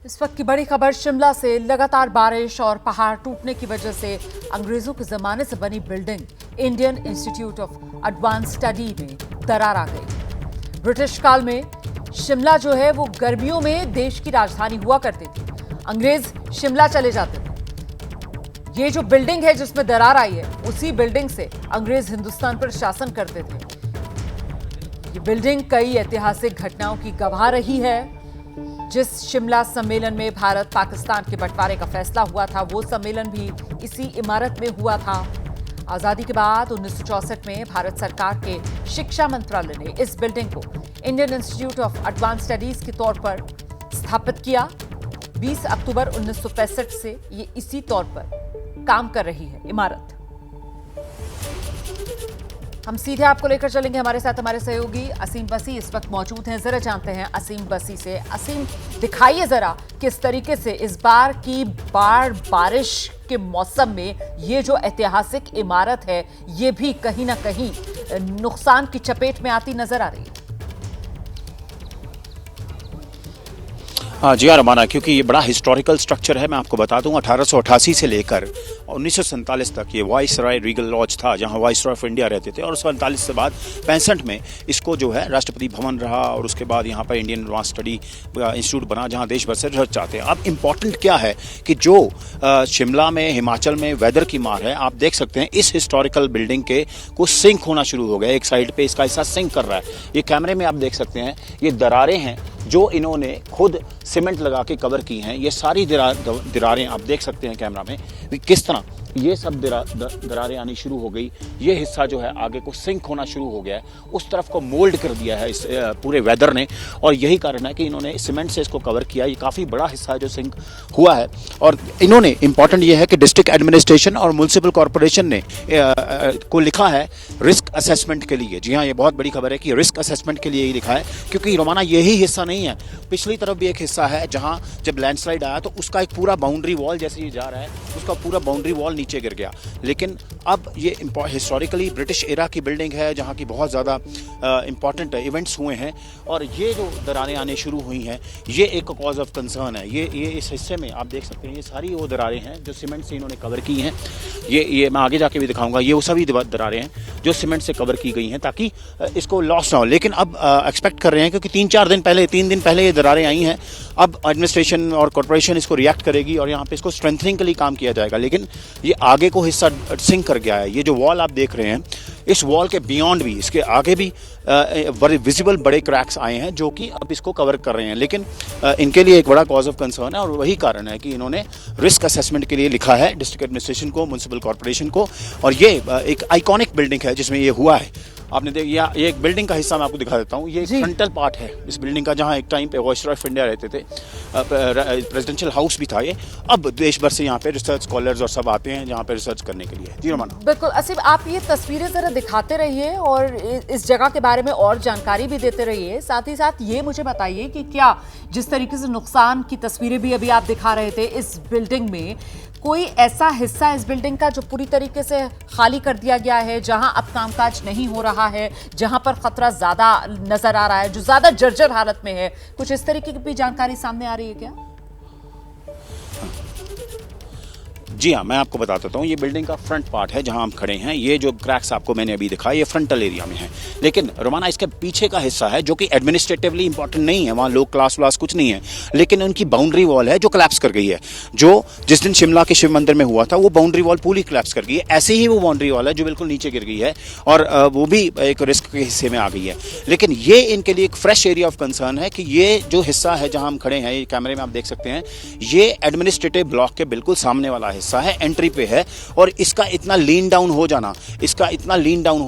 इस वक्त की बड़ी खबर शिमला से। लगातार बारिश और पहाड़ टूटने की वजह से अंग्रेजों के जमाने से बनी building Indian institute of advance study में दरार आ गई। ब्रिटिश काल में शिमला जो है वो गर्मियों में देश की राजधानी हुआ करती थी। अंग्रेज शिमला चले जाते थे। ये जो बिल्डिंग है जिसमें दरार आई है, उसी बिल्डिंग से अंग्रेज हिंदुस्तान पर शासन करते थे। ये बिल्डिंग कई ऐतिहासिक घटनाओं की गवाह रही है। जिस शिमला सम्मेलन में भारत पाकिस्तान के बंटवारे का फैसला हुआ था, वो सम्मेलन भी इसी इमारत में हुआ था। आजादी के बाद 1964 में भारत सरकार के शिक्षा मंत्रालय ने इस बिल्डिंग को Indian institute of advance studies के तौर पर स्थापित किया। 20 अक्टूबर 1965 से ये इसी तौर पर काम कर रही है इमारत। हम सीधे आपको लेकर चलेंगे। हमारे साथ हमारे सहयोगी असीम बसी इस वक्त मौजूद हैं। जरा जानते हैं असीम बसी से। असीम, दिखाइए जरा किस तरीके से इस बार की बारिश के मौसम में ये जो ऐतिहासिक इमारत है, ये भी कहीं ना कहीं नुकसान की चपेट में आती नजर आ रही है। जी हाँ रमाना, क्योंकि ये बड़ा हिस्टोरिकल स्ट्रक्चर है। मैं आपको बता दूं 1888 से लेकर 1947 तक ये वाइसराय रीगल लॉज था, जहां वाइसराय ऑफ इंडिया रहते थे। और 47 से बाद 65 में इसको जो है राष्ट्रपति भवन रहा, और उसके बाद यहाँ पर इंडियन एडवांस स्टडी इंस्टीट्यूट बना, जहाँ देश भर से रिसर्च चाहते हैं। अब इम्पॉर्टेंट क्या है कि जो शिमला में, हिमाचल में वेदर की मार है, आप देख सकते हैं इस हिस्टोरिकल बिल्डिंग के को सिंक होना शुरू हो गया। एक साइड पे इसका हिस्सा सिंक कर रहा है। ये कैमरे में आप देख सकते हैं, ये दरारें हैं जो इन्होंने खुद सीमेंट लगा के कवर की हैं। ये सारी दरारें आप देख सकते हैं कैमरा में किस तरह ये सब दरारें आनी शुरू हो गई। ये हिस्सा जो है आगे को सिंक होना शुरू हो गया है, उस तरफ को मोल्ड कर दिया है इस पूरे वेदर ने। और यही कारण है कि इन्होंने सीमेंट से इसको कवर किया। ये काफ़ी बड़ा हिस्सा है जो सिंक हुआ है। और इन्होंने इंपॉर्टेंट ये है कि डिस्ट्रिक्ट एडमिनिस्ट्रेशन और म्यूनिसिपल कॉरपोरेशन ने को लिखा है रिस्क असेसमेंट के लिए। जी हाँ, ये बहुत बड़ी खबर है कि रिस्क असेसमेंट के लिए ही लिखा है, क्योंकि रोमाना यही हिस्सा नहीं है, पिछली तरफ भी एक हिस्सा है जहाँ जब लैंडस्लाइड आया तो उसका एक पूरा बाउंड्री वॉल, जैसे ये जा रहा है उसका पूरा बाउंड्री वॉल नीचे गिर गया। लेकिन अब ये हिस्टोरिकली ब्रिटिश एरा की बिल्डिंग है, जहाँ की बहुत ज़्यादा इंपॉर्टेंट इवेंट्स हुए हैं। और ये जो दरारें आने शुरू हुई हैं, ये एक कॉज ऑफ कंसर्न है। ये इस हिस्से में आप देख सकते हैं, ये सारी वो दरारें हैं जो सीमेंट से इन्होंने कवर की हैं। ये मैं आगे जाके भी दिखाऊंगा। ये वो सभी दरारें हैं जो सीमेंट से कवर की गई हैं ताकि इसको लॉस ना हो। लेकिन अब एक्सपेक्ट कर रहे हैं, क्योंकि 3 दिन पहले ये दरारें आई हैं, अब एडमिनिस्ट्रेशन और कॉर्पोरेशन इसको रिएक्ट करेगी और यहाँ पे इसको स्ट्रेंथनिंग के लिए काम किया जाएगा। लेकिन ये आगे को हिस्सा सिंक कर गया है। ये जो वॉल आप देख रहे हैं, इस वॉल के बियॉन्ड भी, इसके आगे भी विजिबल बड़े क्रैक्स आए हैं जो कि अब इसको कवर कर रहे हैं। लेकिन इनके लिए एक बड़ा कॉज ऑफ कंसर्न है, और वही कारण है कि इन्होंने रिस्क असेसमेंट के लिए लिखा है डिस्ट्रिक्ट एडमिनिस्ट्रेशन को, म्यूनिसिपल कॉर्पोरेशन को। और ये एक आइकॉनिक बिल्डिंग है जिसमें ये हुआ है। आपने देखिए, ये एक बिल्डिंग का हिस्सा मैं आपको दिखा देता हूँ। ये फ्रंटल पार्ट है इस बिल्डिंग का, जहाँ एक टाइम पे वाइसराय ऑफ इंडिया रहते थे। प्रेसिडेंशियल हाउस भी था ये। अब देश भर से यहाँ पे रिसर्च स्कॉलर्स और सब आते हैं जहाँ पे रिसर्च करने के लिए। जी रमाना, बिल्कुल। असीम, आप ये तस्वीरें जरा दिखाते रहिए और इस जगह के बारे में और जानकारी भी देते रहिए। साथ ही साथ ये मुझे बताइए कि क्या जिस तरीके से नुकसान की तस्वीरें भी अभी आप दिखा रहे थे इस बिल्डिंग में, कोई ऐसा हिस्सा इस बिल्डिंग का जो पूरी तरीके से खाली कर दिया गया है, जहां अब कामकाज नहीं हो रहा है, जहां पर खतरा ज्यादा नजर आ रहा है, जो ज्यादा जर्जर हालत में है? कुछ इस तरीके की भी जानकारी सामने आ रही है क्या? जी हाँ, मैं आपको बता देता हूँ। ये बिल्डिंग का फ्रंट पार्ट है जहाँ हम खड़े हैं। ये जो क्रैक्स आपको मैंने अभी दिखाया, ये फ्रंटल एरिया में है। लेकिन रोमाना, इसके पीछे का हिस्सा है जो कि एडमिनिस्ट्रेटिवली इंपॉर्टेंट नहीं है, वहाँ लोग क्लास व्लास कुछ नहीं है, लेकिन उनकी बाउंड्री वॉल है जो कोलैप्स कर गई है। जो जिस दिन शिमला के शिव मंदिर में हुआ था, वो बाउंड्री वॉल पूरी कोलैप्स कर गई है। ऐसे ही वो बाउंड्री वॉल है जो बिल्कुल नीचे गिर गई है, और वो भी एक रिस्क के हिस्से में आ गई है। लेकिन ये इनके लिए एक फ्रेश एरिया ऑफ कंसर्न है कि ये जो हिस्सा है जहाँ हम खड़े हैं, ये कैमरे में आप देख सकते हैं, ये एडमिनिस्ट्रेटिव ब्लॉक के बिल्कुल सामने वाला हिस्सा है, एंट्री पे है। और इसका इतना लीन डाउन हो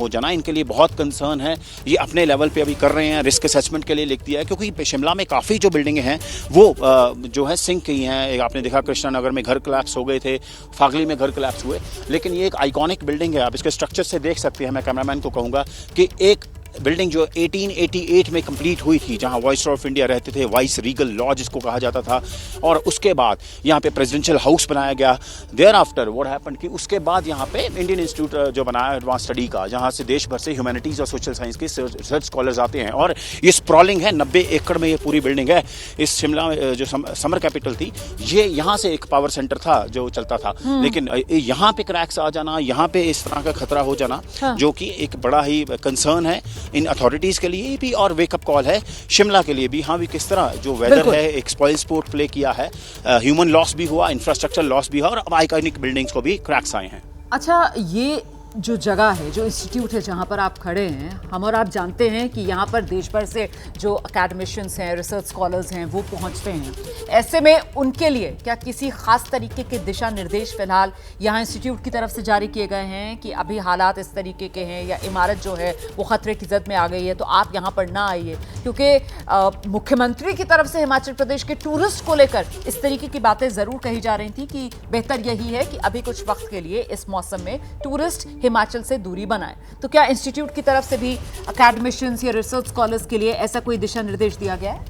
जाना इनके लिए बहुत कंसर्न है। ये अपने लेवल पे अभी कर रहे हैं, रिस्क असेसमेंट के लिए लिख दिया है, क्योंकि शिमला में काफ़ी जो बिल्डिंगें हैं वो जो है सिंक की हैं। आपने देखा कृष्णा नगर में घर कोलैप्स हो गए थे, फागली में घर कोलैप्स हुए। लेकिन ये एक आइकॉनिक बिल्डिंग है। आप इसके स्ट्रक्चर से देख सकते हैं। मैं कैमरामैन को कहूँगा कि एक बिल्डिंग जो 1888 में कंप्लीट हुई थी, जहां वाइसरॉय ऑफ इंडिया रहते थे, वाइस रीगल लॉज इसको कहा जाता था, और उसके बाद यहाँ पे प्रेसिडेंशियल हाउस बनाया गया। देयर आफ्टर व्हाट हैपेंड कि उसके बाद यहाँ पे इंडियन इंस्टीट्यूट जो बनाया एडवांस स्टडी का, जहाँ से देश भर से ह्यूमैनिटीज और सोशल साइंस के रिसर्च स्कॉलर्स आते हैं। और ये स्प्रॉलिंग है, 90 एकड़ में ये पूरी बिल्डिंग है। इस शिमला में जो समर कैपिटल थी, ये यहाँ से एक पावर सेंटर था जो चलता था, लेकिन यहाँ पे क्रैक्स आ जाना, यहाँ पे इस तरह का खतरा हो जाना, जो कि एक बड़ा ही कंसर्न है इन अथॉरिटीज के लिए भी और वेकअप कॉल है शिमला के लिए भी। हाँ भी किस तरह जो वेदर है एक स्पॉइल स्पोर्ट प्ले किया है, ह्यूमन लॉस भी हुआ, इंफ्रास्ट्रक्चर लॉस भी हुआ, और अब आइकॉनिक बिल्डिंग्स को भी क्रैक्स आए हैं। अच्छा, ये जो जगह है, जो इंस्टीट्यूट है जहाँ पर आप खड़े हैं, हम और आप जानते हैं कि यहाँ पर देश भर से जो अकेडमिशियंस हैं, रिसर्च स्कॉलर्स हैं, वो पहुँचते हैं। ऐसे में उनके लिए क्या किसी खास तरीके के दिशा निर्देश फिलहाल यहाँ इंस्टीट्यूट की तरफ से जारी किए गए हैं कि अभी हालात इस तरीके के हैं या इमारत जो है वो खतरे की जद में आ गई है तो आप यहाँ पर ना आइए? क्योंकि मुख्यमंत्री की तरफ से हिमाचल प्रदेश के टूरिस्ट को लेकर इस तरीके की बातें ज़रूर कही जा रही थी कि बेहतर यही है कि अभी कुछ वक्त के लिए इस मौसम में टूरिस्ट हिमाचल से दूरी बनाए। तो क्या इंस्टीट्यूट की तरफ से भी अकेडमिशियंस या रिसर्च स्कॉलर्स के लिए ऐसा कोई दिशा निर्देश दिया गया है?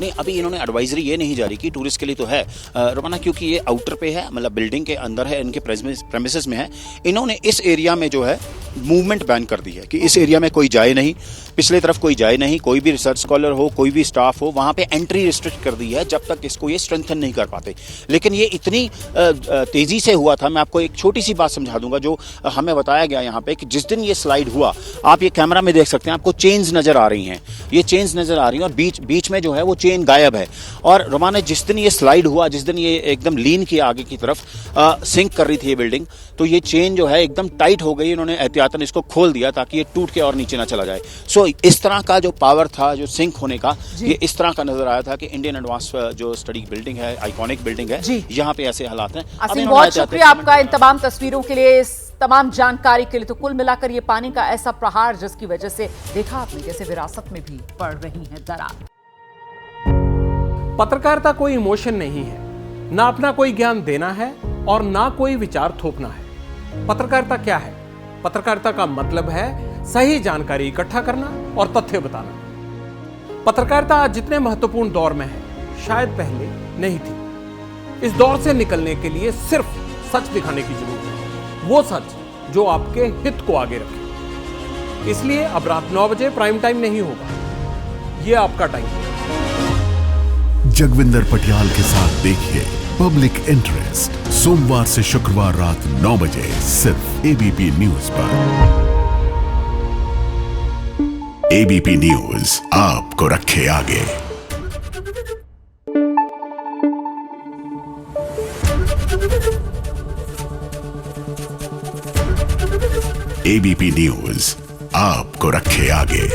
नहीं, अभी इन्होंने एडवाइजरी ये नहीं जारी की, टूरिस्ट के लिए तो है रोमाना, क्योंकि ये आउटर पे है, मतलब बिल्डिंग के अंदर है, इनके प्रेमिसेस में है। इन्होंने इस एरिया में जो है मूवमेंट बैन कर दी है कि इस एरिया में कोई जाए नहीं, पिछले तरफ कोई जाए नहीं, कोई भी रिसर्च स्कॉलर हो, कोई भी स्टाफ हो, वहाँ पे एंट्री रिस्ट्रिक्ट कर दी है जब तक इसको ये स्ट्रेंथन नहीं कर पाते। लेकिन ये इतनी तेज़ी से हुआ था, मैं आपको एक छोटी सी बात समझा दूंगा जो हमें बताया गया यहाँ पे कि जिस दिन ये स्लाइड हुआ, आप ये कैमरा में देख सकते हैं, आपको चेन्स नज़र आ रही हैं, ये चेन्स नज़र आ रही हैं, और बीच में जो है वो चेन गायब है। और रोमाना जिस दिन ये स्लाइड हुआ, जिस दिन ये एकदम लीन किया आगे की तरफ, सिंक कर रही थी ये बिल्डिंग, तो ये चेन जो है एकदम टाइट हो गई। इन्होंने एहतियातन इसको खोल दिया ताकि ये टूट के और नीचे ना चला जाए। सो इस तरह का जो पावर था, जो सिंक होने का, ये इस तरह का नजर आया था कि इंडियन एडवांस जो स्टडी बिल्डिंग है, आइकॉनिक बिल्डिंग है, यहाँ पे ऐसे हालात हैं। बहुत शुक्रिया आपका इन तमाम तस्वीरों के लिए, इस तमाम जानकारी के लिए। तो कुल मिलाकर ये पानी का ऐसा प्रहार जिसकी वजह से देखा आपने कैसे विरासत में भी पड़ रही है दरार। पत्रकारिता कोई इमोशन नहीं है, ना अपना कोई ज्ञान देना है और ना कोई विचार थोपना है। पत्रकारिता क्या है? पत्रकारिता का मतलब है सही जानकारी इकट्ठा करना और तथ्य बताना। पत्रकारिता आज जितने महत्वपूर्ण दौर में है, शायद पहले नहीं थी। इस दौर से निकलने के लिए सिर्फ सच दिखाने की जरूरत है, वो सच जो आपके हित को आगे रखे। इसलिए अब रात 9 बजे प्राइम टाइम नहीं होगा, ये आपका टाइम है। जगविंदर पटियाल के साथ देखिए पब्लिक इंटरेस्ट, सोमवार से शुक्रवार रात 9 बजे सिर्फ एबीपी न्यूज पर। एबीपी न्यूज आपको रखे आगे। एबीपी न्यूज आपको रखे आगे।